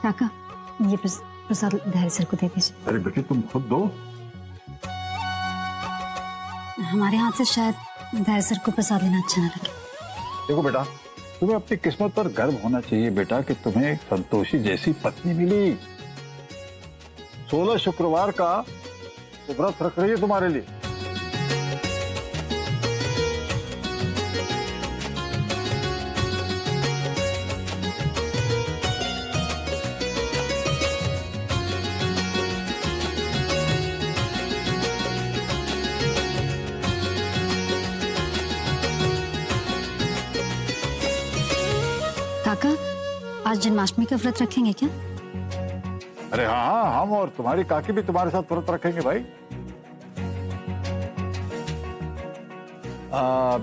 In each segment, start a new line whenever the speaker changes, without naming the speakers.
काका, ये प्रसाद धैर्य सर को दे दीजिए।
अरे बेटे तुम खुद दो।
हमारे हाथ से शायद धैर्य सर को प्रसाद लेना अच्छा ना लगे।
देखो बेटा, तुम्हें अपनी किस्मत पर गर्व होना चाहिए बेटा कि तुम्हें एक संतोषी जैसी पत्नी मिली। 16 शुक्रवार का तो व्रत रख रही है तुम्हारे लिए।
काका, आज जन्माष्टमी का व्रत रखेंगे क्या?
अरे हाँ हाँ, हम और तुम्हारी काकी भी तुम्हारे साथ व्रत रखेंगे भाई।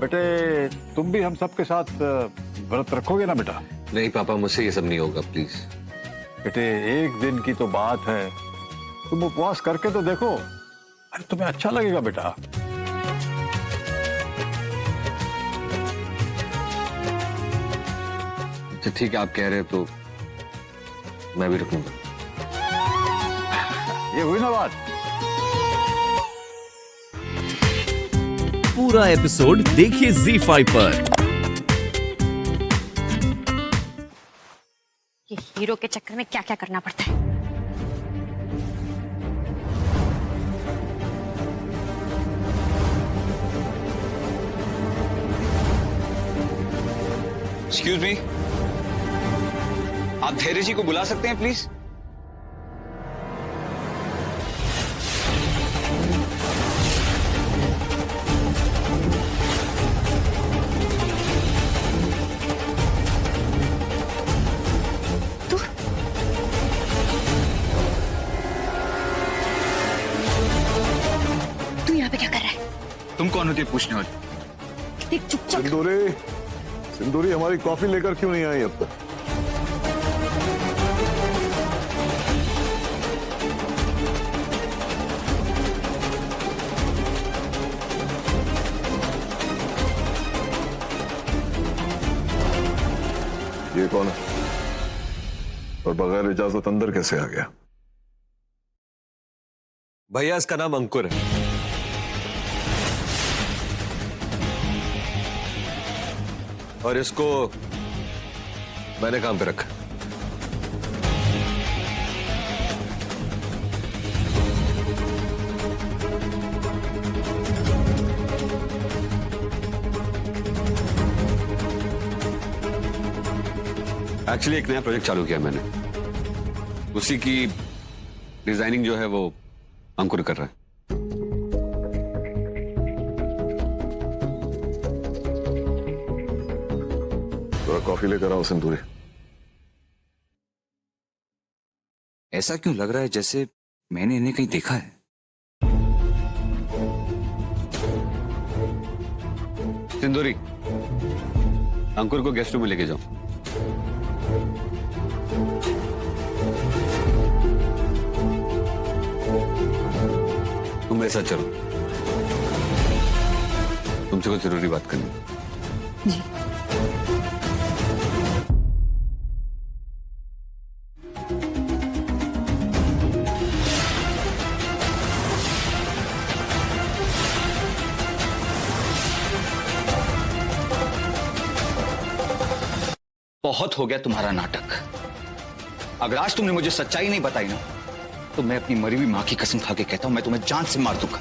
बेटे तुम भी हम सबके साथ व्रत रखोगे ना बेटा?
नहीं पापा, मुझसे ये सब नहीं होगा प्लीज।
बेटे एक दिन की तो बात है, तुम उपवास करके तो देखो, अरे तुम्हें अच्छा लगेगा बेटा।
अच्छा ठीक है, आप कह रहे हैं तो मैं भी रखूंगा।
ये हुई ना बात।
पूरा एपिसोड देखिए ZEE5 पर।
ये हीरो के चक्कर में क्या क्या करना पड़ता है।
एक्सक्यूज मी, आप धैर्य जी को बुला सकते हैं प्लीज?
तू यहाँ पे क्या कर रहा है?
तुम कौन होती है पूछने वाली?
देख चुपचाप।
सिंदूरी हमारी कॉफी लेकर क्यों नहीं आई अब तक? ये कौन है और बगैर इजाजत अंदर कैसे आ गया?
भैया इसका नाम अंकुर है। और इसको मैंने काम पे रखा। एक्चुअली एक नया प्रोजेक्ट चालू किया मैंने, उसी की डिजाइनिंग जो है वो अंकुर कर रहा है।
कॉफी लेकर आओ सिंदूरी।
ऐसा क्यों लग रहा है जैसे मैंने इन्हें कहीं देखा है?
सिंदूरी, अंकुर को गेस्ट रूम में लेके जाओ। तुम मेरे साथ चलो, तुमसे कुछ जरूरी बात करनी है।
जी।
बहुत हो गया तुम्हारा नाटक। अगर आज तुमने मुझे सच्चाई नहीं बताई ना, तो मैं अपनी मरी हुई मां की कसम खा के कहता हूं, मैं तुम्हें जान से मार दूंगा।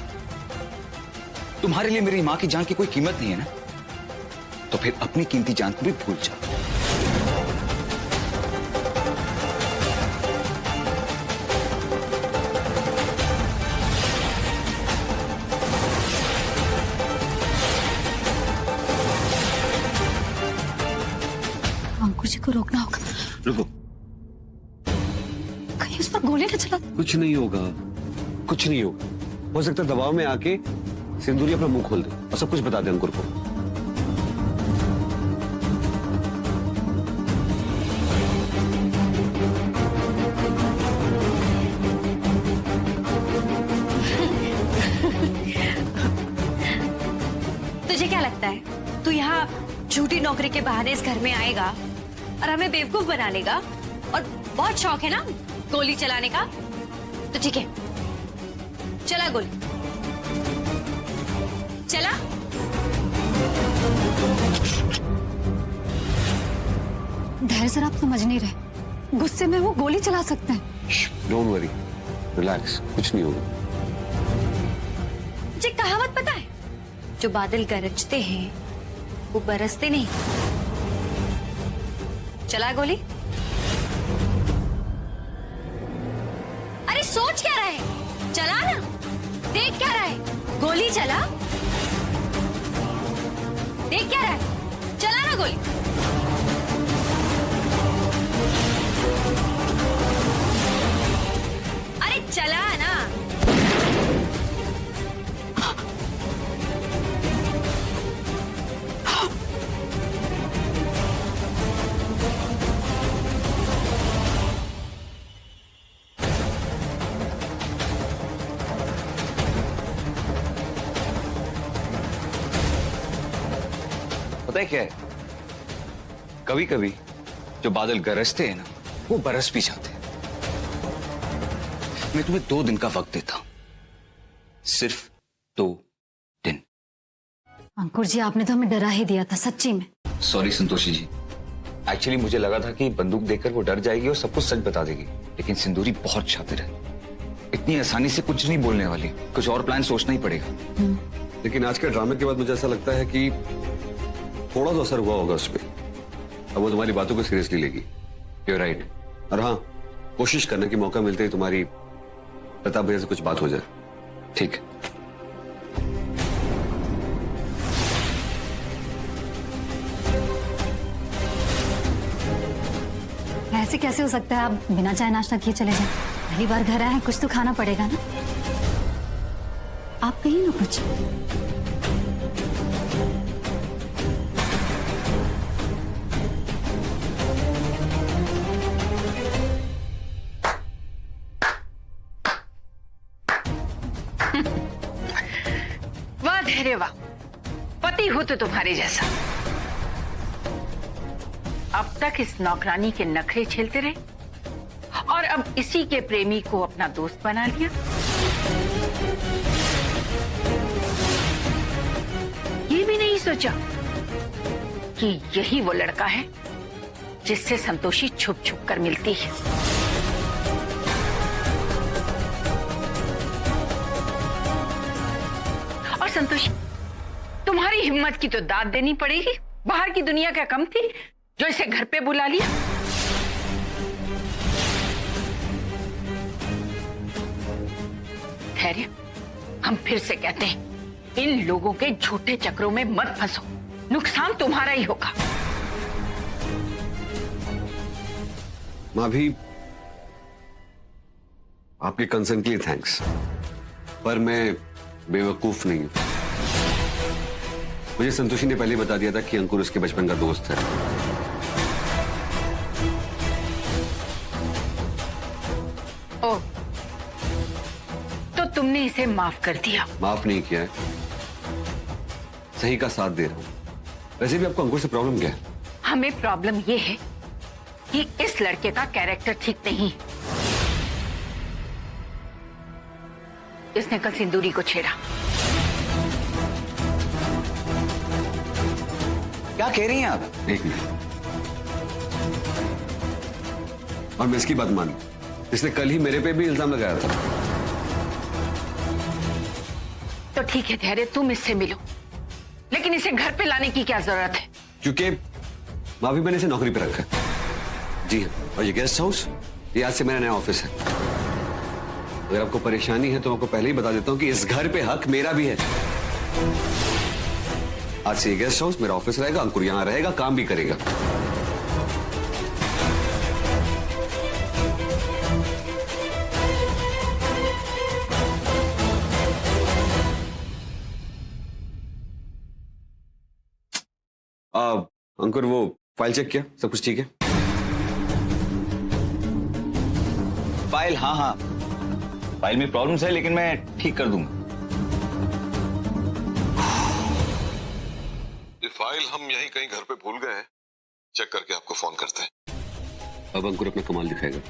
तुम्हारे लिए मेरी मां की जान की कोई कीमत नहीं है ना, तो फिर अपनी कीमती जान को भी भूल जाओ।
अंकुर जी को रोकना होगा।
रुको,
कहीं उस पर गोली न चला।
कुछ नहीं होगा, कुछ नहीं होगा। हो सकता है दबाव में आके सिंदूरी अपना मुंह खोल दे और सब कुछ बता दे अंकुर को।
तुझे क्या लगता है तू यहाँ झूठी नौकरी के बहाने इस घर में आएगा और हमें बेवकूफ बना लेगा और बहुत शौक है ना गोली चलाने का? तो ठीक है, चला गोली, चला।
धैर्य सर, आप समझ नहीं रहे, गुस्से में वो गोली चला सकते हैं।
डोंट वरी, रिलैक्स, कुछ नहीं होगा।
मुझे कहावत पता है, जो बादल गरजते हैं वो बरसते नहीं। चला गोली। अरे सोच क्या रहा है, चला ना। देख क्या रहा है, गोली चला। देख क्या रहा है, चला ना गोली। अरे चला ना।
पता है क्या है, कभी कभी जो बादल गरजते हैं ना, वो बरस भी जाते हैं। मैं तुम्हें 2 दिन का वक्त देता हूं, सिर्फ 2 दिन।
अंकुर जी, आपने तो हमें डरा ही दिया था, सच्ची में।
सॉरी संतोषी जी, एक्चुअली मुझे लगा था कि बंदूक देखकर वो डर जाएगी और सब कुछ सच बता देगी, लेकिन सिंदूरी बहुत शातिर है, इतनी आसानी से कुछ नहीं बोलने वाली। कुछ और प्लान सोचना ही पड़ेगा।
लेकिन आज के ड्रामे के बाद मुझे ऐसा लगता है कि थोड़ा तो असर हुआ होगा उस पर। अब वो तुम्हारी बातों को सीरियसली लेगी। You right. और हाँ, कोशिश करने की मौका मिलते ही तुम्हारी प्रताप भैया से कुछ बात हो जाए। ठीक है?
ऐसे कैसे हो सकता है, आप बिना चाय नाश्ता किए चले जाएं? पहली बार घर आए हैं, कुछ तो खाना पड़ेगा ना। आप कहिए ना कुछ।
वाह धैर्य वाह, पति हो तो तुम्हारे जैसा। अब तक इस नौकरानी के नखरे झेलते रहे और अब इसी के प्रेमी को अपना दोस्त बना लिया। ये भी नहीं सोचा कि यही वो लड़का है जिससे संतोषी छुप छुप कर मिलती है। और संतोषी, तुम्हारी हिम्मत की तो दाद देनी पड़ेगी। बाहर की दुनिया क्या कम थी जो इसे घर पे बुला लिया। धैर्य, हम फिर से कहते हैं, इन लोगों के झूठे चक्रों में मत फंसो, नुकसान तुम्हारा ही होगा।
माँ भी, आपके कंसर्न के लिए थैंक्स, पर मैं बेवकूफ नहीं हूं। मुझे संतोषी ने पहले बता दिया था कि अंकुर उसके बचपन का दोस्त है।
ओ, तो तुमने इसे माफ कर दिया?
माफ नहीं किया है, सही का साथ दे रहा हूं। वैसे भी आपको अंकुर से प्रॉब्लम क्या है?
हमें प्रॉब्लम यह है कि इस लड़के का कैरेक्टर ठीक नहीं। इसने कल सिंदूरी को छेड़ा।
क्या कह रही हैं आप?
एक मिनट, और मैं इसकी बात मानू, इसने कल ही मेरे पे भी इल्जाम लगाया था।
तो ठीक है धैर्य, तुम इससे मिलो, लेकिन इसे घर पे लाने की क्या जरूरत है?
क्योंकि भाभी, मैंने इसे नौकरी पे रखा है। जी हाँ, और ये गेस्ट हाउस, ये आज से मेरा नया ऑफिस है। अगर आपको परेशानी है तो मैं आपको पहले ही बता देता हूं कि इस घर पे हक मेरा भी है। आज से ये गेस्ट हाउस मेरा ऑफिस रहेगा, अंकुर यहां रहेगा, काम भी करेगा। अंकुर, वो फाइल चेक किया? सब कुछ ठीक है?
फाइल? हाँ हाँ, फाइल में प्रॉब्लम्स है, लेकिन मैं ठीक कर दूंगा।
ये फाइल हम यहीं कहीं घर पे भूल गए हैं, चेक करके आपको फोन करते हैं।
अब अंकुर अपना कमाल दिखाएगा।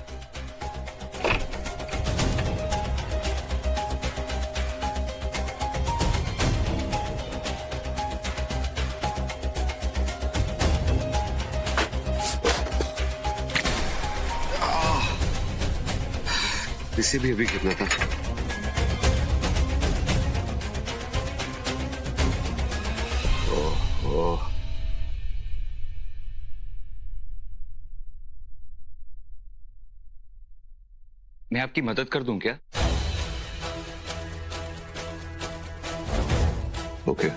इसे भी अभी गिरना था। ओह,
मैं आपकी मदद कर दूं क्या?
ओके।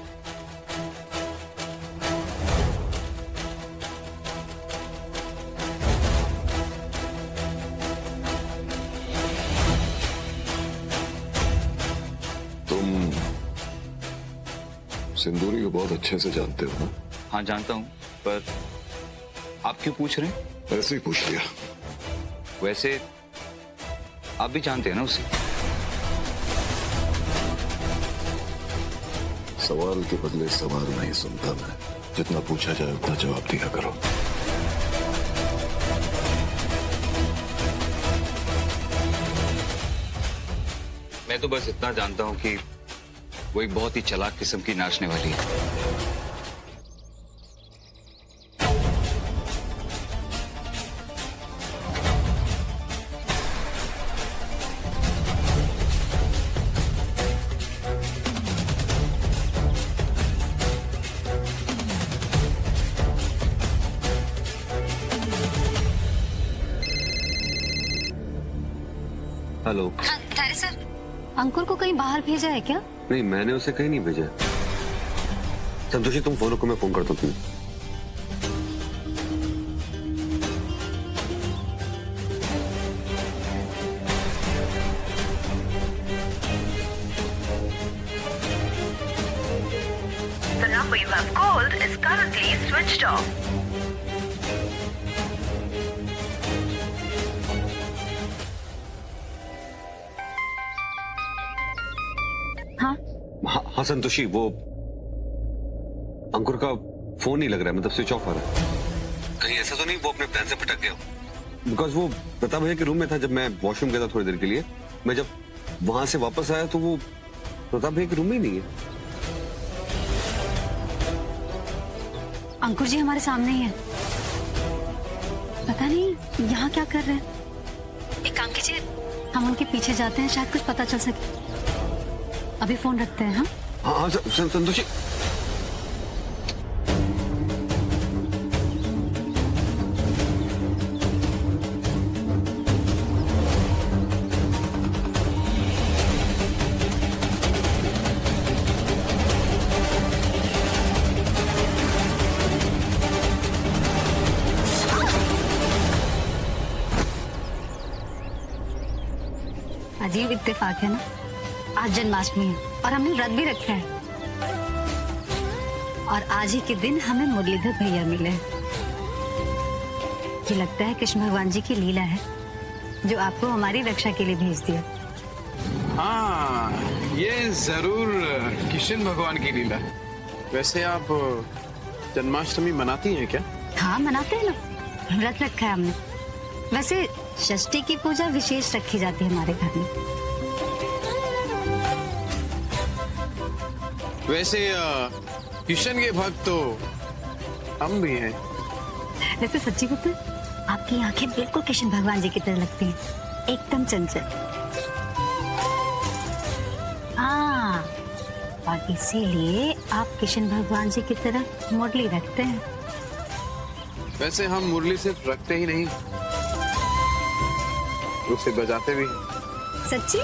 तुम सिंदूरी को बहुत अच्छे से जानते हो ना?
हाँ जानता हूं, पर आप क्यों पूछ रहे हैं?
ऐसे ही पूछ लिया।
वैसे आप भी जानते हैं ना उसे।
सवाल के बदले सवाल नहीं सुनता मैं। जितना पूछा जाए उतना जवाब दिया करो।
मैं तो बस इतना जानता हूं कि वो एक बहुत ही चालाक किस्म की नाचने वाली है।
हेलो।
हाँ, तारे सर, अंकुर को कहीं बाहर भेजा है क्या?
नहीं, मैंने उसे कहीं नहीं भेजा। संतोषी तुम फोन रखो, मैं फोन करता हूँ तुम्हें।
The number you have called is currently switched off.
हाँ,
हाँ संतोषी, वो अंकुर का फोन नहीं लग रहा है, मतलब स्विच ऑफ आ रहा है। कहीं ऐसा तो नहीं वो अपने प्लान से भटक गया? बिकॉज वो प्रताप भैया के रूम में था जब मैं वॉशरूम गया था थोड़ी देर के लिए। मैं जब वहां से वापस आया तो वो प्रताप भैया के रूम में ही नहीं है।
अंकुर जी हमारे सामने ही है। पता नहीं यहाँ क्या कर रहे हैं। एक काम कीजिए, हम उनके पीछे जाते हैं, शायद कुछ पता चल सके। अभी फोन रखते हैं। हाँ
हाँ संतोषी।
अजीब इत्तेफाक है ना, आज जन्माष्टमी है और हमने व्रत भी रखा है, और आज ही के दिन हमें मुरलीधर भैया मिले। ये लगता है कृष्ण भगवान जी की लीला है जो आपको हमारी रक्षा के लिए भेज दिया।
हाँ, ये जरूर किशन भगवान की लीला है। वैसे आप जन्माष्टमी मनाती हैं क्या?
हाँ मनाते हैं ना, व्रत रखा है हमने। वैसे षष्ठी की पूजा विशेष रखी जाती है हमारे घर में।
वैसे किशन के भक्त तो हम भी हैं।
वैसे सच्ची बताऊं, आपकी आंखें बिल्कुल कृष्ण भगवान जी की तरह लगती हैं, एकदम चंचल। हाँ, और इसीलिए आप कृष्ण भगवान जी की तरह मुरली रखते हैं।
वैसे हम मुरली सिर्फ रखते ही नहीं, उसे बजाते भी।
सच्ची?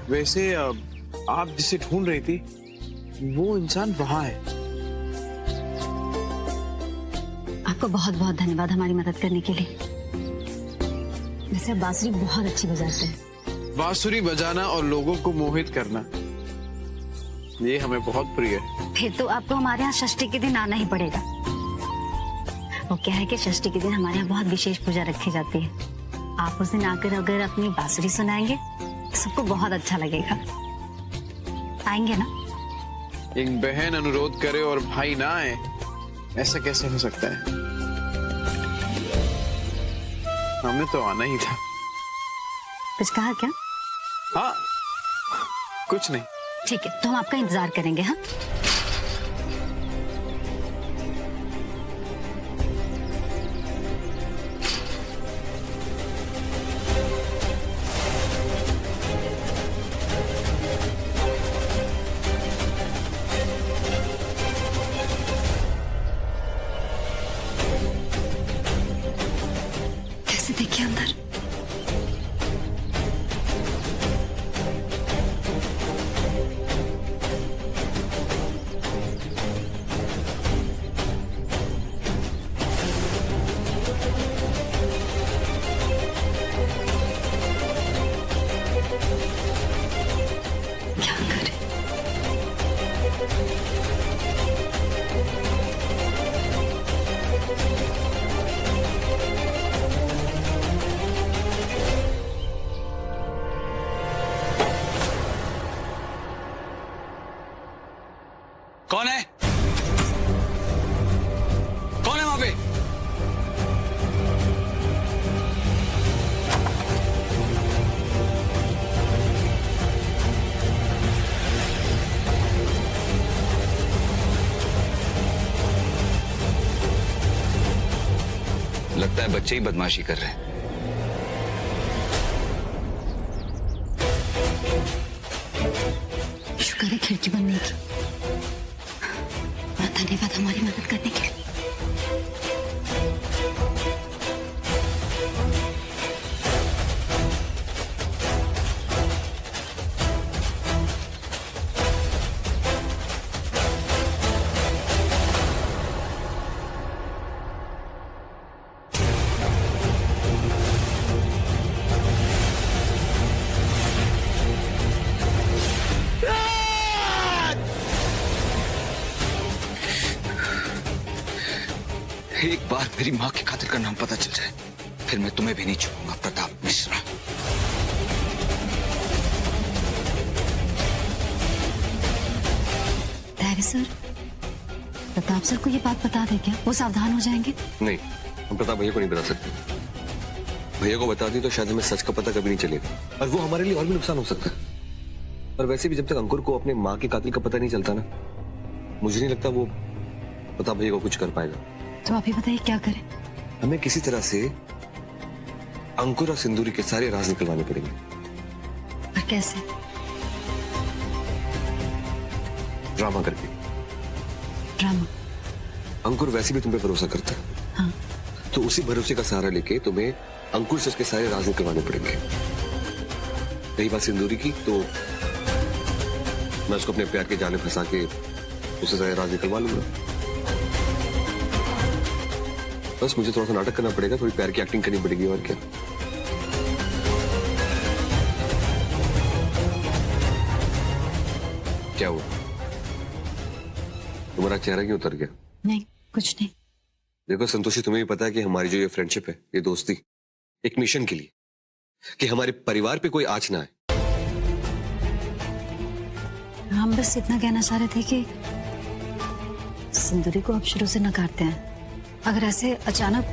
वैसे आप जिसे ढूंढ रही थी वो इंसान वहां है।
आपको बहुत बहुत धन्यवाद हमारी मदद करने के लिए। वैसे आप बांसुरी बहुत अच्छी बजाते हैं।
बांसुरी बजाना और लोगों को मोहित करना, ये हमें बहुत प्रिय है।
फिर तो आपको हमारे यहाँ षष्ठी के दिन आना ही पड़ेगा। वो क्या है कि षष्ठी के दिन हमारे यहाँ बहुत विशेष पूजा रखी जाती है। आप उस दिन आकर अगर अपनी बांसुरी सुनाएंगे तो सबको बहुत अच्छा लगेगा। आएंगे ना?
एक बहन अनुरोध करे और भाई ना आए, ऐसा कैसे हो सकता है? हमें तो आना ही था।
कुछ कहा क्या?
हाँ, कुछ नहीं।
ठीक है, तो हम आपका इंतजार करेंगे। हाँ, कैसे देखिए अंदर। क्या करें?
कौन है? कौन है वहां पे? लगता है बच्चे ही बदमाशी कर रहे हैं।
शुक्र है खिड़की बंद नहीं की। धन्यवाद हमारी मदद करने के लिए।
एक बार मेरी माँ की खातिर का नाम पता चल जाए, फिर मैं तुम्हें भी नहीं छोड़ूंगा, प्रताप मिश्रा।
धैर्य सर, प्रताप सर को ये बात बता दे क्या? वो सावधान हो जाएंगे।
नहीं, हम प्रताप भैया को नहीं बता सकते। भैया को बता दी तो शायद हमें सच का पता कभी नहीं चलेगा और वो हमारे लिए और भी नुकसान हो सकता है। और वैसे भी जब तक अंकुर को अपने माँ के कातिल का पता नहीं चलता ना, मुझे नहीं लगता वो प्रताप भैया को कुछ कर पाएगा।
तो आप ही बताइए क्या करें?
हमें किसी तरह से अंकुर और सिंदूरी के सारे राज निकलवाने पड़ेंगे।
और कैसे?
ड्रामा करके।
ड्रामा?
अंकुर वैसे भी तुम पे भरोसा करता है।
हाँ।
तो उसी भरोसे का सहारा लेके तुम्हें अंकुर से उसके सारे राज निकलवाने पड़ेंगे। रही बात सिंदूरी की, तो मैं उसको अपने प्यार के जाले फंसा के उससे सारे राज निकलवा लूंगा। बस मुझे थोड़ा सा नाटक करना पड़ेगा, थोड़ी प्यार की एक्टिंग करनी पड़ेगी, और क्या। क्या हुआ? तुम्हारा चेहरा क्यों उतर गया?
नहीं, कुछ नहीं।
देखो संतोषी, तुम्हें भी पता है कि हमारी जो ये फ्रेंडशिप है, ये दोस्ती एक मिशन के लिए, कि हमारे परिवार पे कोई आंच ना आए।
हम बस इतना कहना चाह रहे थे कि सिंदूरी को अब शुरू से नकारते हैं। अगर ऐसे अचानक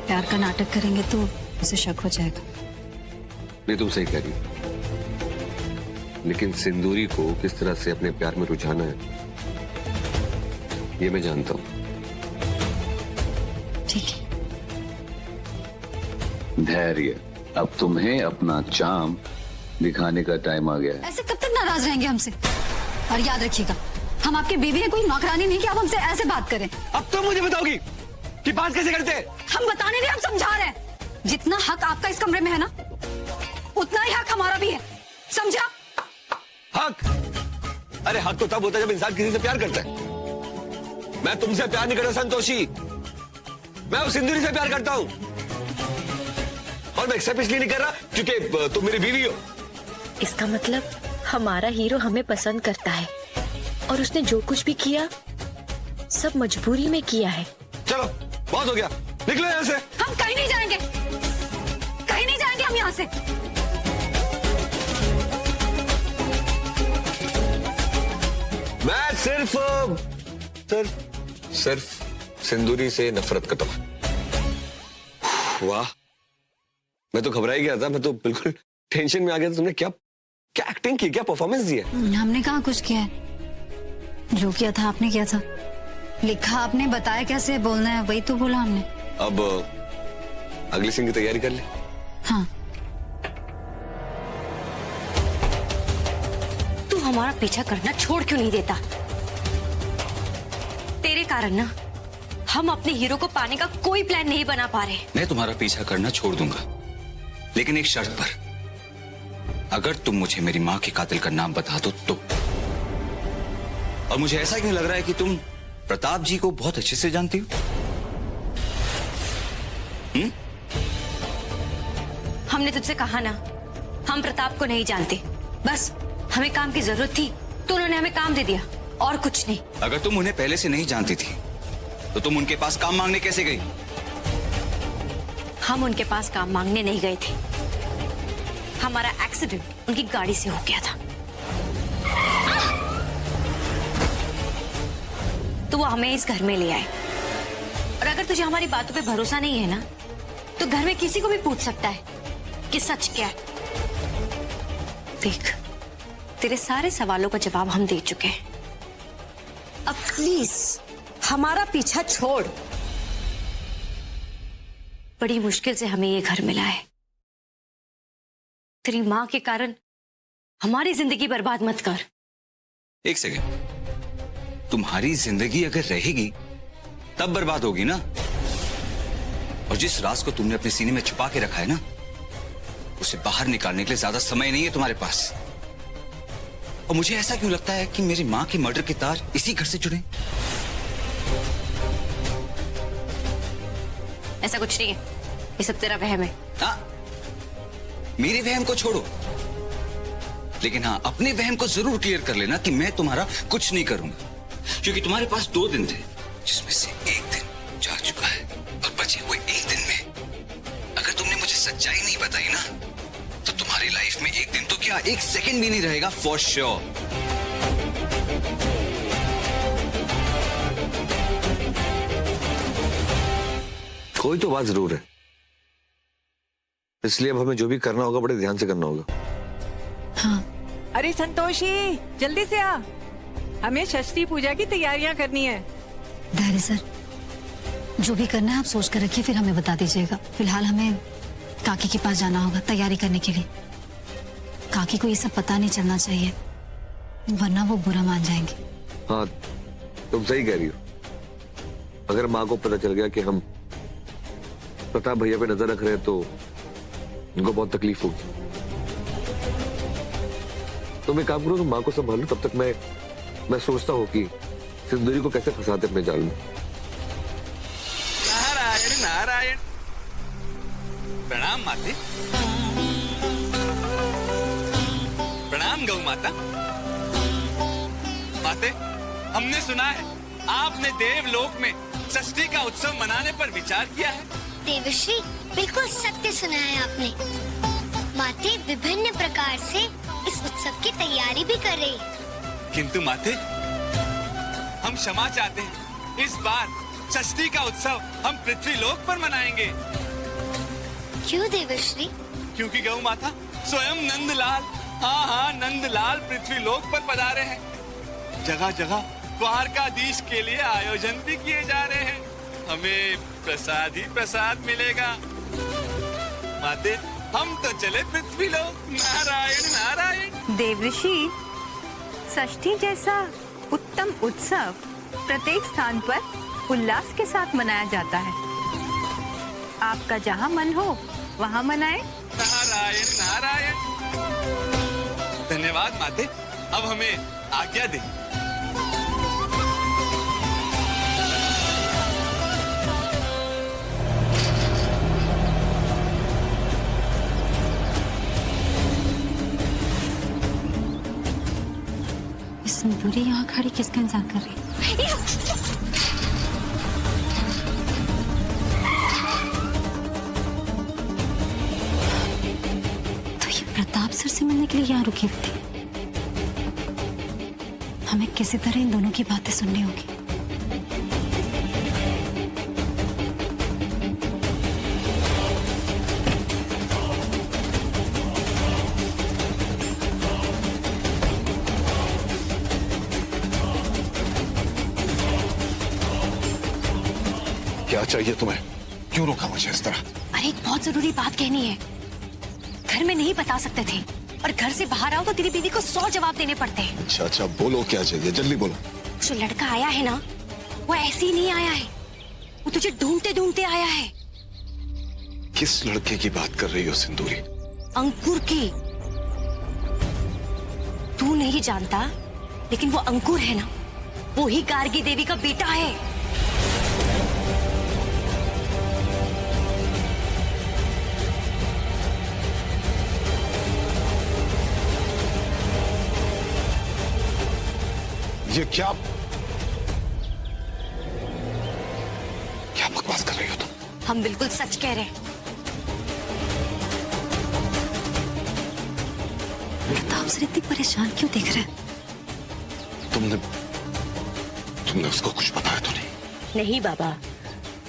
प्यार का नाटक करेंगे तो उसे शक हो जाएगा।
नहीं, तुम सही कह रही हो, लेकिन सिंदूरी को किस तरह से अपने प्यार में रुझाना है ये मैं जानता हूं।
ठीक है।
धैर्य, अब तुम्हें अपना चाम दिखाने का टाइम आ गया है।
ऐसे कब तक नाराज रहेंगे हमसे? और याद रखिएगा, हम आपके बीवी है, कोई नौकरानी नहीं कि आप हमसे ऐसे बात करें।
अब तुम मुझे बताओगी कि बात कैसे करते हैं?
हम बताने नहीं, हम समझा रहे हैं। जितना हक आपका इस कमरे में है ना, उतना ही हक हमारा भी है, समझा?
हक? अरे हक तो तब होता है जब इंसान किसी से प्यार करता है। मैं तुमसे प्यार नहीं करता संतोषी, मैं उस सिंदूरी से प्यार करता हूं। और मैं एक्सेप्ट इसलिए नहीं कर रहा क्योंकि तुम मेरी बीवी हो।
इसका मतलब हमारा हीरो हमें पसंद करता है और उसने जो कुछ भी किया सब मजबूरी में किया है।
चलो बहुत हो गया, निकलो यहाँ से।
हम कहीं नहीं जाएंगे, कहीं नहीं जाएंगे हम यहाँ से।
मैं सिर्फ सिंदूरी से नफरत करता हूँ। वाह, मैं तो घबरा ही गया था, मैं तो बिल्कुल टेंशन में आ गया था। तुमने क्या क्या एक्टिंग की, क्या परफॉर्मेंस दी है?
हमने कहाँ कुछ किया है, जो किया था आपने किया था। लिखा आपने, बताया कैसे बोलना है, वही तो बोला हमने।
अब अगले सीन की तैयारी कर ले।
हाँ।
तू हमारा पीछा करना छोड़ क्यों नहीं देता? तेरे कारण ना हम अपने हीरो को पाने का कोई प्लान नहीं बना पा रहे।
मैं तुम्हारा पीछा करना छोड़ दूंगा, लेकिन एक शर्त पर। अगर तुम मुझे मेरी माँ के कातिल का नाम बता दो तो। और मुझे ऐसा क्यों लग रहा है कि तुम प्रताप जी को बहुत अच्छे से जानती हो?
हमने तुझसे कहा ना, हम प्रताप को नहीं जानते। बस हमें काम की जरूरत थी तो उन्होंने हमें काम दे दिया, और कुछ नहीं।
अगर तुम उन्हें पहले से नहीं जानती थी तो तुम उनके पास काम मांगने कैसे गई?
हम उनके पास काम मांगने नहीं गए थे। हमारा एक्सीडेंट उनकी गाड़ी से हो गया था, तो वो हमें इस घर में ले आए। और अगर तुझे हमारी बातों पे भरोसा नहीं है ना, तो घर में किसी को भी पूछ सकता है कि सच क्या है। देख, तेरे सारे सवालों का जवाब हम दे चुके हैं। अब प्लीज हमारा पीछा छोड़। बड़ी मुश्किल से हमें ये घर मिला है। तेरी माँ के कारण हमारी जिंदगी बर्बाद मत कर।
एक सेकेंड, तुम्हारी जिंदगी अगर रहेगी तब बर्बाद होगी ना। और जिस राज को तुमने अपने सीने में छुपा के रखा है ना, उसे बाहर निकालने के लिए ज्यादा समय नहीं है तुम्हारे पास। और मुझे ऐसा क्यों लगता है कि मेरी माँ के मर्डर के तार इसी घर से जुड़े?
ऐसा कुछ नहीं है, ये सब तेरा वहम है।
हाँ, मेरे वहम को छोड़ो, लेकिन हाँ, अपने वहम को जरूर क्लियर कर लेना कि मैं तुम्हारा कुछ नहीं करूंगा। क्योंकि तुम्हारे पास 2 दिन थे, जिसमें से एक दिन जा चुका है, और बचे हुए एक दिन में अगर तुमने मुझे सच्चाई नहीं बताई ना, तो तुम्हारी लाइफ में एक दिन तो क्या, एक सेकंड भी नहीं रहेगा फॉर श्योर।
कोई तो बात जरूर है, इसलिए अब हमें जो भी करना होगा बड़े ध्यान से करना होगा।
हाँ।
अरे संतोषी, जल्दी से आ, हमें षष्ठी पूजा की तैयारियां करनी है।
धैर्य सर, जो भी करना है आप सोच कर रखिए, फिर हमें बता दीजिएगा। फिलहाल हमें काकी के पास जाना होगा तैयारी करने के लिए। काकी को ये सब पता नहीं चलना चाहिए, वरना वो बुरा मान जाएंगे।
हाँ, तुम सही कह रही हो। अगर माँ को पता चल गया कि हम प्रताप भैया पे नजर रख रहे हैं तो उनको बहुत तकलीफ होगी। तो मैं काम करूँ, तो माँ को संभालूं, तब तक मैं सोचता हूँ कि सिंदूरी को कैसे फंसाते अपने जाल में।
नारायण नारायण। प्रणाम माते। प्रणाम गौ माता। माते, हमने सुना है आपने देवलोक में षष्ठी का उत्सव मनाने पर विचार किया है।
देवश्री, बिल्कुल सत्य सुना है आपने। माते विभिन्न प्रकार से इस उत्सव की तैयारी भी कर रही है।
किंतु माते, हम क्षमा चाहते हैं। इस बार षष्ठी का उत्सव हम पृथ्वी लोक पर मनाएंगे।
क्यों देवश्री?
क्योंकि गौ माता स्वयं नंदलाल, हाँ नंदलाल पृथ्वी लोक पर पधारे हैं। जगह जगह द्वारकाधीश के लिए आयोजन भी किए जा रहे हैं। हमें प्रसाद ही प्रसाद मिलेगा। माते, हम तो चले पृथ्वी लोक। नारायण नारायण।
देवऋषि, षष्ठी जैसा उत्तम उत्सव प्रत्येक स्थान पर उल्लास के साथ मनाया जाता है। आपका जहाँ मन हो वहाँ मनाएं।
नारायण नारायण। धन्यवाद माते, अब हमें आज्ञा दें।
सिंदूरी यहाँ खड़ी किसका इंतजार कर रही है? तो ये प्रताप सर से मिलने के लिए यहाँ रुकी हुई थी। हमें किसी तरह इन दोनों की बातें सुननी होगी।
क्या चाहिए तुम्हें? क्यों रोका मुझे इस तरह?
अरे एक बहुत जरूरी बात कहनी है। घर में नहीं बता सकते थे और घर से बाहर आओ तो तेरी बीवी को 100 जवाब देने पड़ते हैं।
अच्छा अच्छा, बोलो क्या चाहिए, जल्दी बोलो।
जो लड़का आया है ना, वो ऐसे ही नहीं आया है, वो तुझे ढूंढते ढूंढते आया है।
किस लड़के की बात कर रही हो सिंदूरी?
अंकुर की। तू नहीं जानता, लेकिन वो अंकुर है ना, वो ही गार्गी देवी का बेटा है।
ये क्या बकवास कर रही हो तुम?
हम बिल्कुल सच कह रहे हैं।
प्रताप सर इतनी परेशान क्यों दिख रहे हैं?
तुमने उसको कुछ बताया तो नहीं?
नहीं बाबा,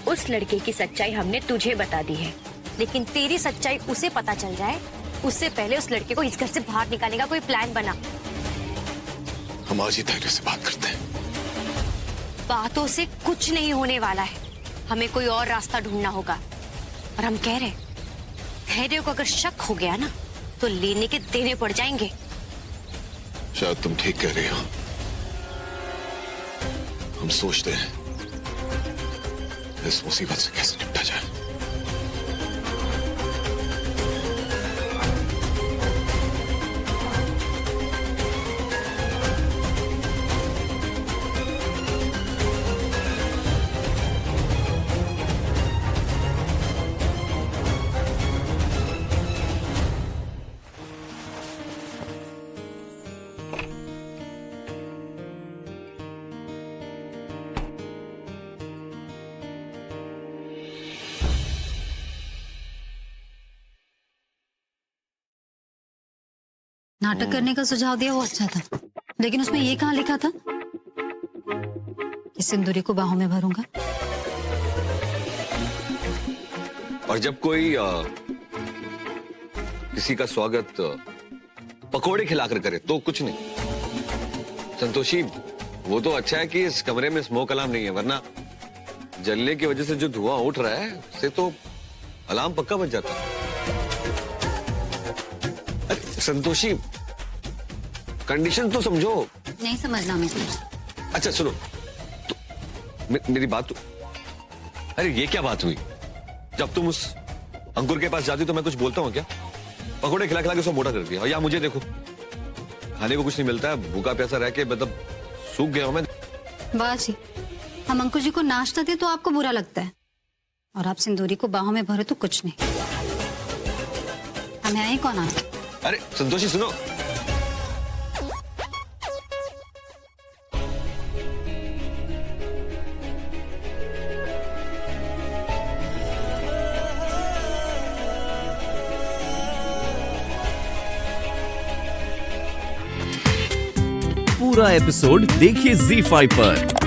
उस लड़के की सच्चाई हमने तुझे बता दी है।
लेकिन तेरी सच्चाई उसे पता चल जाए, उससे पहले उस लड़के को इस घर से बाहर निकालने का कोई प्लान बना।
हम आज ही धैर्य से बात करते हैं।
बातों से कुछ नहीं होने वाला है, हमें कोई और रास्ता ढूंढना होगा। और हम कह रहे हैं, धैर्य को अगर शक हो गया ना, तो लेने के देने पड़ जाएंगे।
शायद तुम ठीक कह रही हो। हम सोचते हैं इस मुसीबत से कैसे निपटा जाए।
नाटक करने का सुझाव दिया वो अच्छा था, लेकिन उसमें ये कहाँ लिखा था कि सिंदूरी को बाहों में भरूंगा?
और जब कोई किसी का स्वागत पकोड़े खिलाकर करे तो कुछ नहीं। संतोषी, वो तो अच्छा है कि इस कमरे में स्मोक अलार्म नहीं है, वरना जलने की वजह से जो धुआं उठ रहा है उससे तो अलार्म पक्का बज जाता। अरे संतोषी, कंडीशन तो समझो।
नहीं समझना मुझे।
अच्छा सुनो, तो मेरी बात तो, अरे ये क्या बात हुई? जब तुम उस अंकुर के पास जाती तो मैं कुछ बोलता हूँ क्या? पकोड़े खिला खिला के उसको मोटा कर दिया। और या मुझे देखो, खाने को कुछ नहीं मिलता है, भूखा प्यासा रह के मतलब सूख गया हूं मैं।
वाह जी, हम अंकुर जी को नाश्ता दे तो आपको बुरा लगता है, और आप सिंदूरी को बाहों में भरे तो कुछ नहीं। हमें आए कौन आ?
अरे संतोषी सुनो,
पूरा एपिसोड देखिए ZEE5 पर।